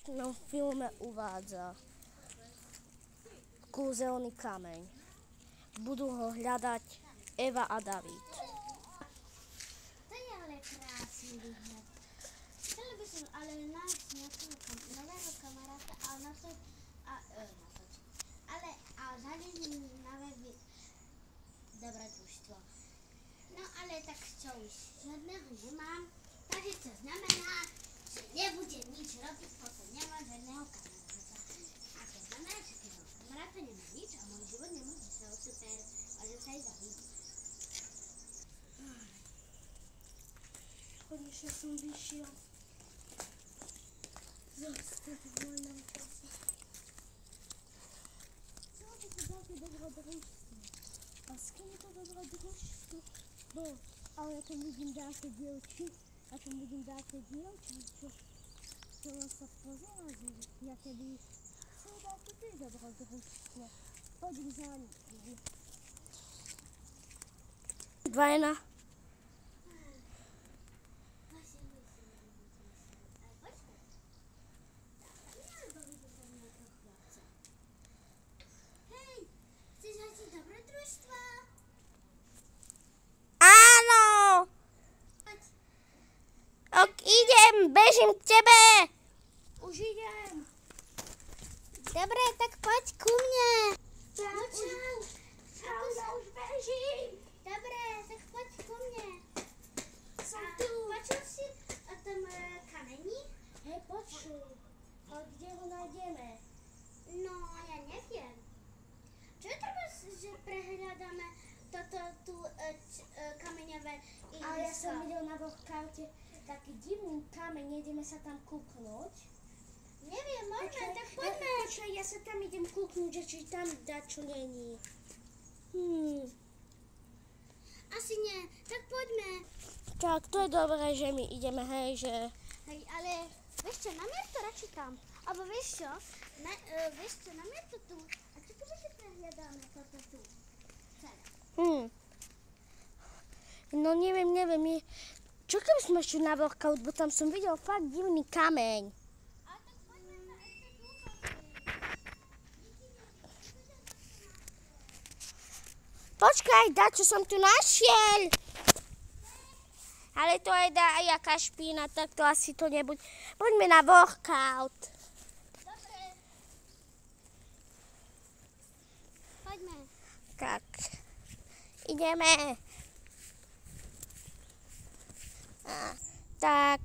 V filme uvádza kúzelný kameň. Budú ho hľadať Eva a David. To je ale krásny výhľad. Chcela by som ale nájsť nového kamaráta a zaliezť na web dobrodružstvo. No ale tak čo už, žiadneho nemám, takže to znamená, že nebudem nič robiť, potom nemám žiadneho kamaráta. A to znamená, že toho kamaráta nemám nič a môj život nemôže sa super, ale sa aj zavidí. Konečne som vyšiel. Zostať v voľnom čase. Čo by to také dobrodružstvo? A s kým je to dobrodružstvo? No, ale ja tam vidím dáke dievčí. A tam vidím dáke dievčí, čo sa pozerá, že ja keby chcel dáke tiež dobrodružstvo. Poďme za nimi. Dvajena. Áno! Idem, bežím k tebe! Už idem. Dobre, tak poď ku mne. No čau. Čau, ja už bežím. Dobre, tak poď ku mne. Som tu. Počul si o tom kameni? Hej, počuj. Ale kde ho nájdeme? No, ja neviem. Čo je treba, že prehľadáme tu kameňové ihrisko? Ale ja som videl na workoute taký divný kameň, nejdeme sa tam kúknúť. Neviem, môžeme, tak poďme. Počkaj, ja sa tam idem kúknúť, že či tam dačo není. Asi nie, tak poďme. Tak, to je dobré, že my ideme, hej, že... Hej, ale vieš čo, namier to radšej tam. Alebo vieš čo, namier to tu. A čo keby si prehľadáme toto tu? No neviem. Čo keby sme šli na workout, bo tam som videl fakt divný kameň. A tak poďme sa ešte kúkať. Počkaj, čo som tu našiel. Ale to je jaká špína, tak to asi to nebude. Poďme na workout. Dobre. Poďme. Tak, ideme. Tak,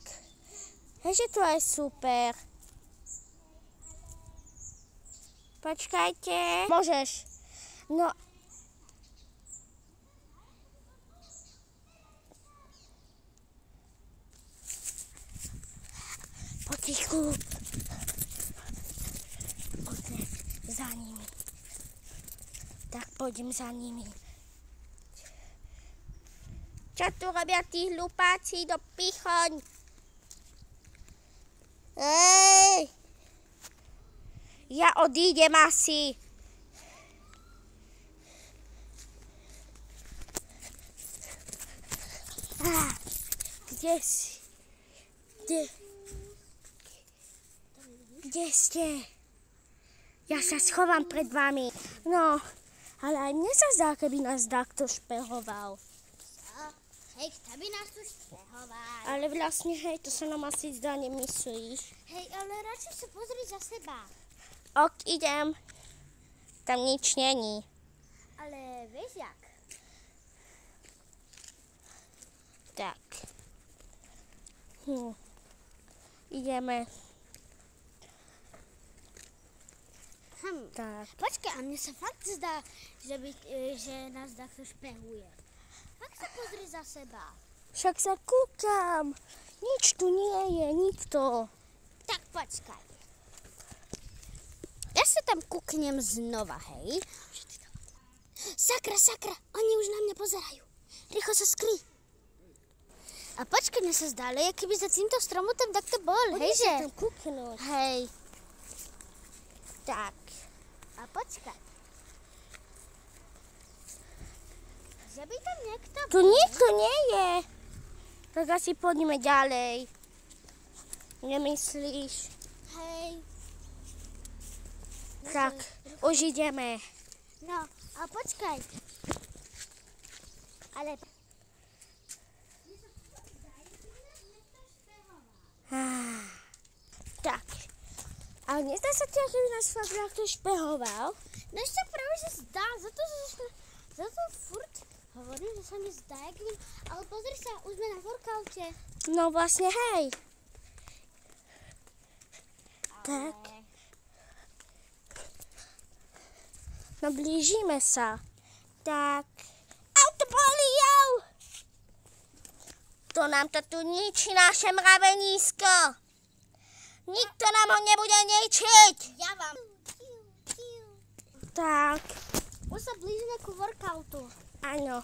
že to je super. Počkajte. Môžeš. No. Potichu. Poďme za nimi. Tak poďme za nimi. Čo tu robia tí hlupáci do pichoň? Ej! Ja odídem asi. Kde si? Kde ste? Ja sa schovám pred vami. No, ale aj mne sa zdá, keby nás takto špehoval. Hej, kto by nás tu špehoval? Ale vlastne, hej, to sa nám asi zdá, nemyslíš? Hej, ale radšej sa pozri za seba. Ok, idem. Tam nič není. Ale vieš jak? Tak. Ideme. Tak. Počkaj, a mne sa fakt zdá, že nás takto špehuje. Tak sa pozri za seba. Však sa kúkam. Nič tu nie je, nikto. Tak počkaj. Ja sa tam kúknem znova, hej? Sakra, oni už na mňa pozerajú. Rýchlo sa skry. A počkaj, mne sa zdá, ale keby za týmto stromotom takto bol, hej, že? Tam kúknúť. Hej. Tak. A počkaj. Že by tam niekto Tu nikto nie je. Tak asi poďme ďalej. Nemyslíš? Hej. Tak, už ideme. No, a počkaj. Ale Tak. Ale nezdá sa ti, aký by nás fakt niekto špehoval? no ešte práve sa zdá, za to furt hovorím, že sa mi zdá, ale pozri sa, už sme na workoute. No vlastne, hej. Tak. No blížime sa. Tak. Auto boli, jau! To nám to tu ničí naše mravenísko. Nikto nám ho nebude ničiť. Ja vám. Tak, Už sa blížime ku workoutu. áno.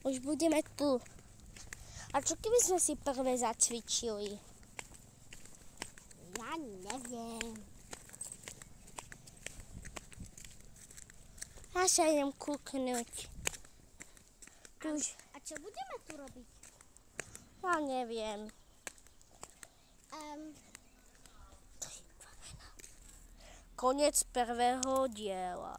Už budeme tu. A čo keby sme si prvé zacvičili? Ja neviem. Ja sa idem kúknuť. Už, A čo budeme tu robiť? ja neviem. Koniec prvého diela.